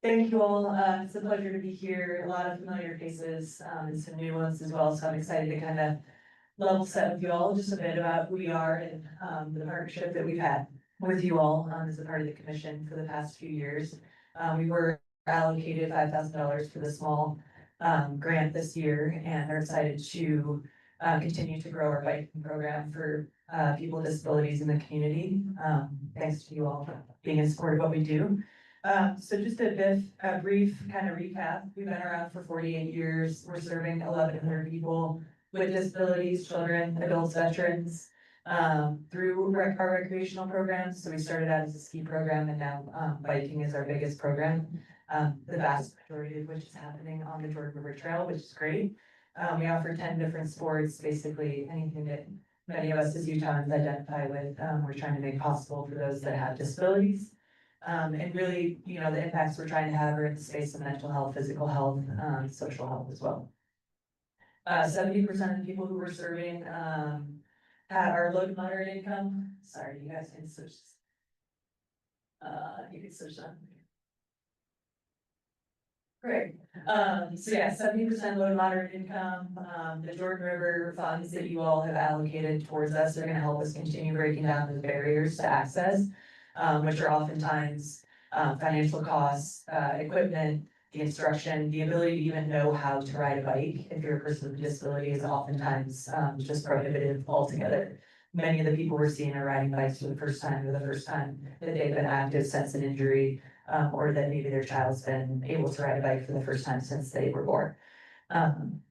Thank you all. It's a pleasure to be here. A lot of familiar faces and some new ones as well. So I'm excited to kind of level set with you all just a bit about who we are and the partnership that we've had with you all as a part of the commission for the past few years. We were allocated $5,000 for the small grant this year and are excited to continue to grow our biking program for people with disabilities in the community. Thanks to you all for being in support of what we do. So just a brief kind of recap. We've been around for 48 years. We're serving 1,100 people with disabilities, children, adults, veterans, through our recreational programs. So we started out as a ski program and now biking is our biggest program. The vast majority of which is happening on the Jordan River Trail, which is great. We offer 10 different sports, basically anything that many of us as Utahns identify with. We're trying to make possible for those that have disabilities. And really, you know, the impacts we're trying to have are in the space of mental health, physical health, social health as well. 70% of the people who we're serving are low to moderate income. Sorry, you guys can switch. You can switch that. Great. So yeah, 70% low to moderate income. The Jordan River funds that you all have allocated towards us are going to help us continue breaking down the barriers to access, which are oftentimes financial costs, equipment, the instruction, the ability to even know how to ride a bike if you're a person with a disability is oftentimes just prohibitive altogether. Many of the people we're seeing are riding bikes for the first time or the first time that they've been active since an injury, or that maybe their child's been able to ride a bike for the first time since they were born.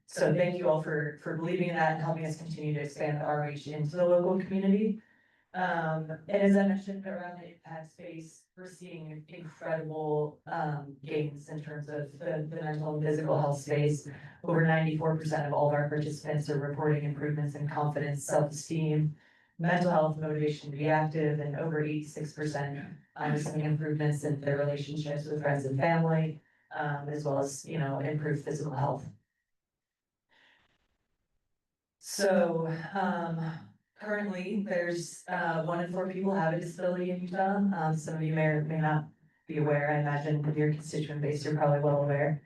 So thank you all for believing in that and helping us continue to expand our reach into the local community. And as I mentioned around the impact space, we're seeing incredible gains in terms of the mental and physical health space. Over 94% of all of our participants are reporting improvements in confidence, self-esteem, mental health, motivation to be active, and over 86% are seeing improvements in their relationships with friends and family, as well as, you know, improved physical health. So, currently, there's 1 in 4 people have a disability in Utah. Some of you may or may not be aware. I imagine with your constituent base, you're probably well aware,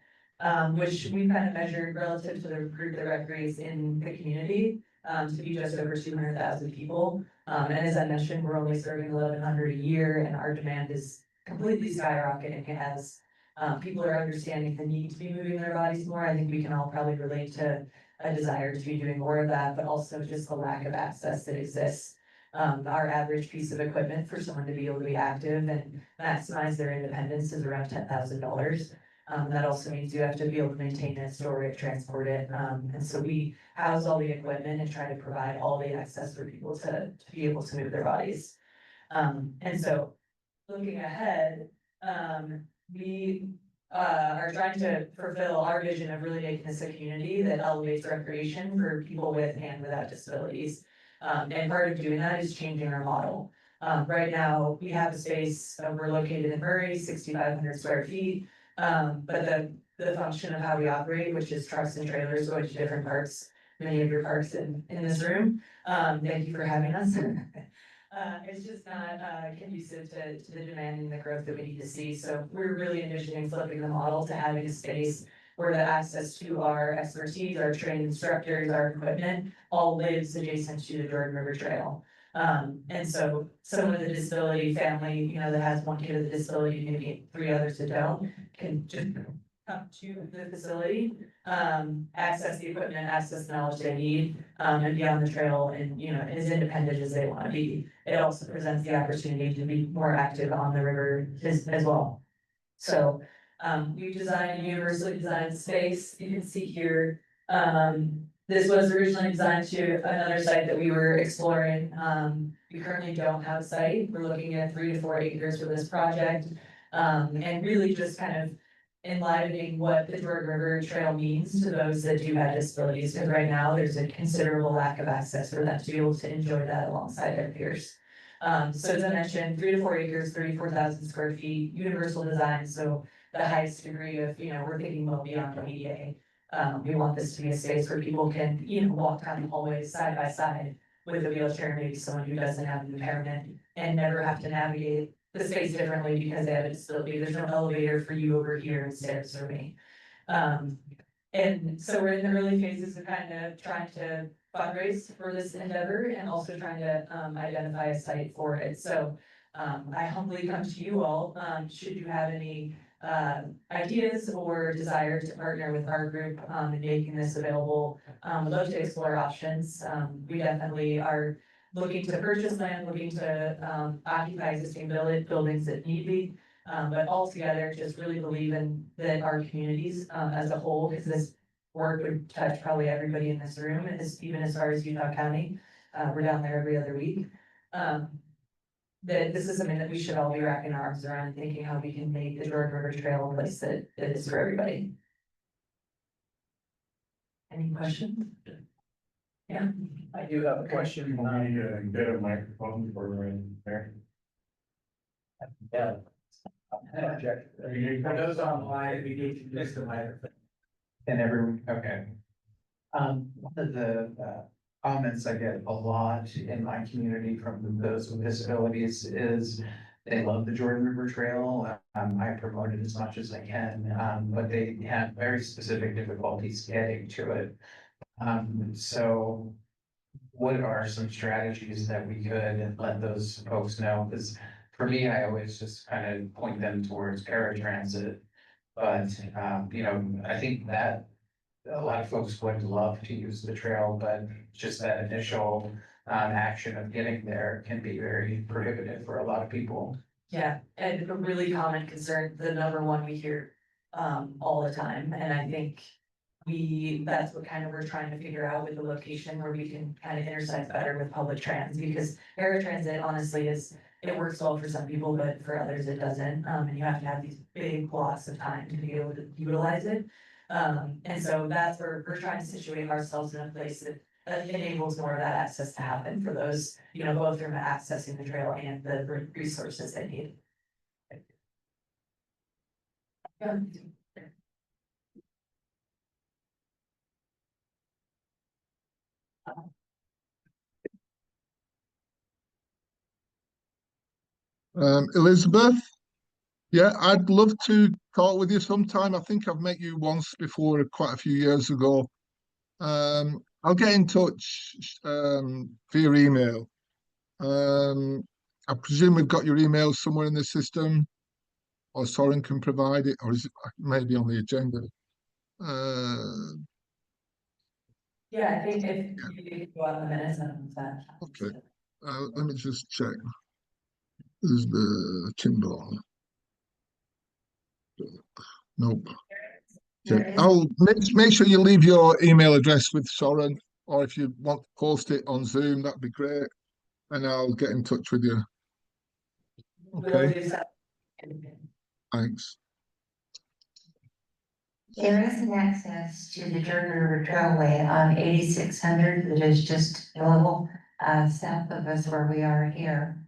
which we kind of measured relative to the group that recreates in the community to be just over 200,000 people. And as I mentioned, we're only serving 1,100 a year, and our demand is completely skyrocketing as people are understanding the need to be moving their bodies more. I think we can all probably relate to a desire to be doing more of that, but also just the lack of access that exists. Our average piece of equipment for someone to be able to be active and maximize their independence is around $10,000. That also means you have to be able to maintain it, store it, transport it. And so we house all the equipment and try to provide all the access for people to be able to move their bodies. And so looking ahead, we are trying to fulfill our vision of really making this a community that elevates recreation for people with and without disabilities. And part of doing that is changing our model. Right now, we have a space, we're located in Murray, 6,500 square feet. But the function of how we operate, which is trucks and trailers going to different parks, many of your parks in this room. Thank you for having us. It's just not conducive to the demand and the growth that we need to see. So we're really envisioning flipping the model to having a space where the access to our expertise, our trained instructors, our equipment, all lives adjacent to the Jordan River Trail. And so someone with a disability family, you know, that has 1 kid with a disability, maybe 3 others that don't, can just come to the facility, access the equipment, access the knowledge they need, and be on the trail and, you know, as independent as they want to be. It also presents the opportunity to be more active on the river as well. So we've designed a universally designed space. You can see here, this was originally designed to another site that we were exploring. We currently don't have a site. We're looking at 3 to 4 acres for this project, and really just kind of enlivening what the Jordan River Trail means to those that do have disabilities. Because right now there's a considerable lack of access for them to be able to enjoy that alongside their peers. So as I mentioned, 3 to 4 acres, 34,000 square feet, universal design. So the highest degree of, you know, we're thinking well beyond ADA. We want this to be a space where people can, you know, walk down the hallways side by side with a wheelchair, maybe someone who doesn't have an impairment, and never have to navigate the space differently because they have a disability. There's no elevator for you over here and stairs for me. And so we're in the early phases of kind of trying to fundraise for this endeavor and also trying to identify a site for it. So I humbly come to you all, should you have any ideas or desire to partner with our group in making this available. We'd love to explore options. We definitely are looking to purchase land, looking to occupy existing buildings that need be. But altogether, just really believe in that our communities as a whole, because this work would touch probably everybody in this room, even as far as Utah County. We're down there every other week. That this is something that we should all be wrapping our arms around and thinking how we can make the Jordan River Trail a place that is for everybody. Any questions? Yeah. I do have a question. Get a microphone for there. Yeah. For those online, we need to use the microphone. And everyone, okay. One of the comments I get a lot in my community from those with disabilities is they love the Jordan River Trail. I promote it as much as I can, but they have very specific difficulties getting to it. So what are some strategies that we could let those folks know? Because for me, I always just kind of point them towards paratransit. But, you know, I think that a lot of folks would love to use the trail, but just that initial action of getting there can be very prohibitive for a lot of people. Yeah, and a really common concern, the number one we hear all the time, and I think that's what kind of we're trying to figure out with the location where we can kind of intersect better with public trans, because paratransit honestly it works well for some people, but for others it doesn't, and you have to have these big blocks of time to be able to utilize it. And so that's where we're trying to situate ourselves in a place that enables more of that access to happen for those, you know, both from accessing the trail and the resources they need. Yeah. Elizabeth, yeah, I'd love to talk with you sometime. I think I've met you once before, quite a few years ago. I'll get in touch via email. I presume we've got your email somewhere in the system, or Soren can provide it, or is it maybe on the agenda? Yeah, I think if you go out in the minutes and that. Okay, let me just check. This is the Kimball. Nope. Okay. I'll make sure you leave your email address with Soren, or if you want to post it on Zoom, that'd be great. And I'll get in touch with you. Okay. Thanks. There is an access to the Jordan River Trailway on 8600 that is just a little south of us where we are here.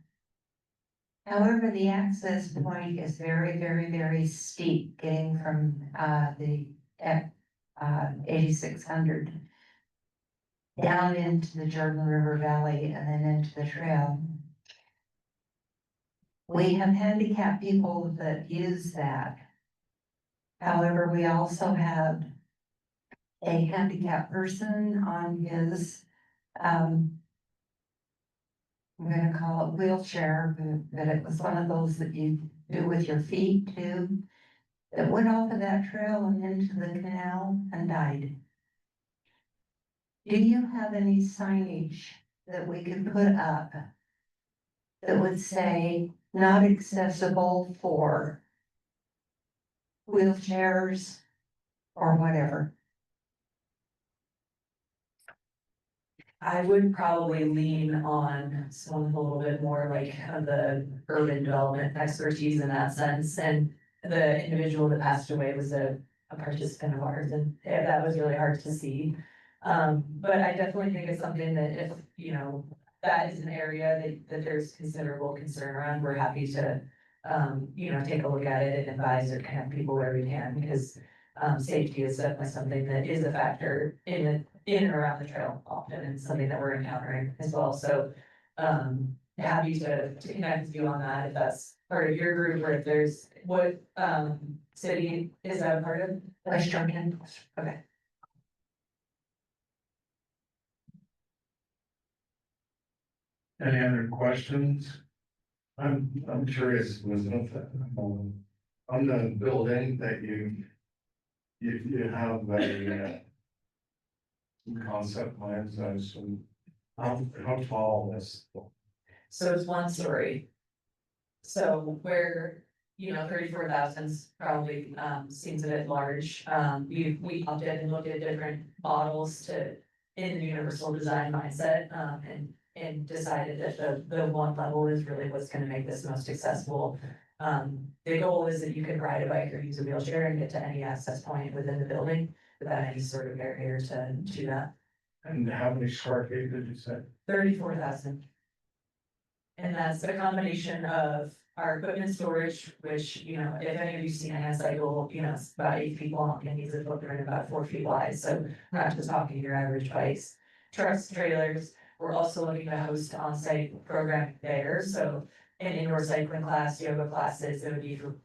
However, the access point is very, very, very steep getting from the 8600 down into the Jordan River Valley and then into the trail. We have handicapped people that use that. However, we also have a handicapped person on his, I'm gonna call it wheelchair, but it was one of those that you do with your feet too, that went off of that trail and into the canal and died. Do you have any signage that we could put up that would say not accessible for wheelchairs or whatever? I would probably lean on someone a little bit more like the urban development expertise in that sense. And the individual that passed away was a participant of ours, and that was really hard to see. But I definitely think it's something that if, you know, that is an area that there's considerable concern around, we're happy to, you know, take a look at it and advise or connect people where we can, because safety is definitely something that is a factor in and around the trail often, and something that we're encountering as well. So, happy to connect with you on that if that's part of your group, or if there's, what, city is that a part of? West Junction. Okay. Any other questions? I'm curious, Elizabeth, on the building that you have a concept plans, I assume, how tall is? So it's one story. So where, 34,000's probably, seems a bit large, we opted and looked at different models to, in the universal design mindset, and decided that the one level is really what's gonna make this most accessible. The goal is that you can ride a bike or use a wheelchair and get to any access point within the building without any sort of barrier to that. And how many square feet did you say? 34,000. And that's a combination of our equipment storage, which, if any of you've seen a hand cycle, it's about 8 feet long and needs a footprint about 4 feet wide, so we're not just talking your average bikes. Trucks, trailers, we're also looking to host on-site programming there, so an indoor cycling class, yoga classes, it would be for,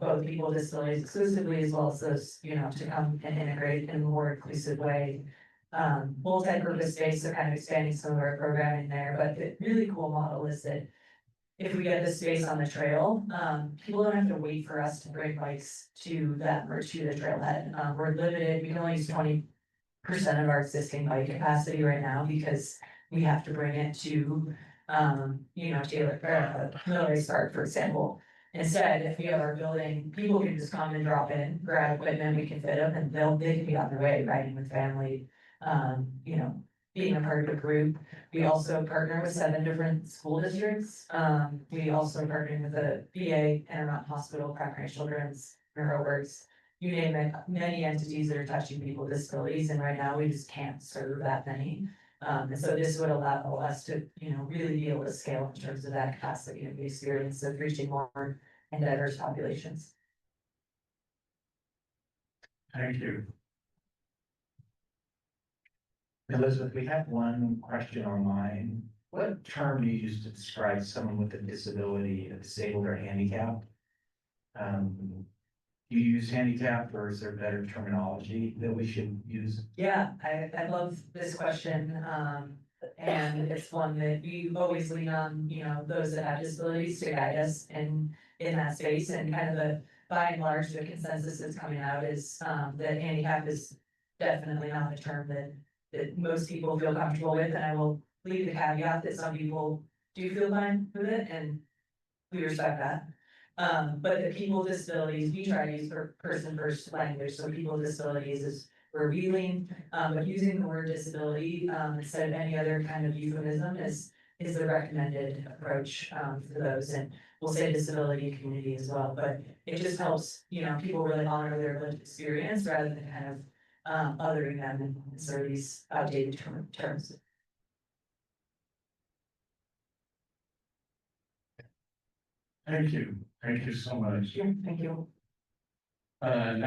both people with disabilities exclusively, as well as those, to come and integrate in a more inclusive way. Multi-purpose space, so kind of expanding some of our programming there, but the really cool model is that if we get this space on the trail, people don't have to wait for us to bring bikes to them or to the trailhead. We're limited, we can only use 20% of our existing bike capacity right now because we have to bring it to, Military Park, for example. Instead, if we have our building, people can just come and drop in, grab equipment, we can fit them, and they can be on their way, riding with family, being a part of a group. We also partner with 7 different school districts. We also partner with the VA, Intermountain Hospital, Primary Children's, NeuroWorks, you name it, many entities that are touching people with disabilities, and right now we just can't serve that many. And so this would allow us to, really be able to scale in terms of that capacity and the experience of reaching more and diverse populations. Thank you. Elizabeth, we have one question online. What term do you use to describe someone with a disability, a disabled or handicapped? Do you use handicapped, or is there better terminology that we should use? Yeah, I love this question, and it's one that we always lean on, those that have disabilities to guide us in that space, and kind of by and large, the consensus that's coming out is, that handicap is definitely not a term that most people feel comfortable with, and I will leave the caveat that some people do feel fine with it, and we respect that. But the people with disabilities, we try to use person first language, so people with disabilities is we're wheeling, but using the word disability, instead of any other kind of euphemism is the recommended approach, for those, and we'll say disability community as well, but it just helps, people really honor their lived experience rather than kind of, othering them in sort of these outdated terms. Thank you so much. Thank you.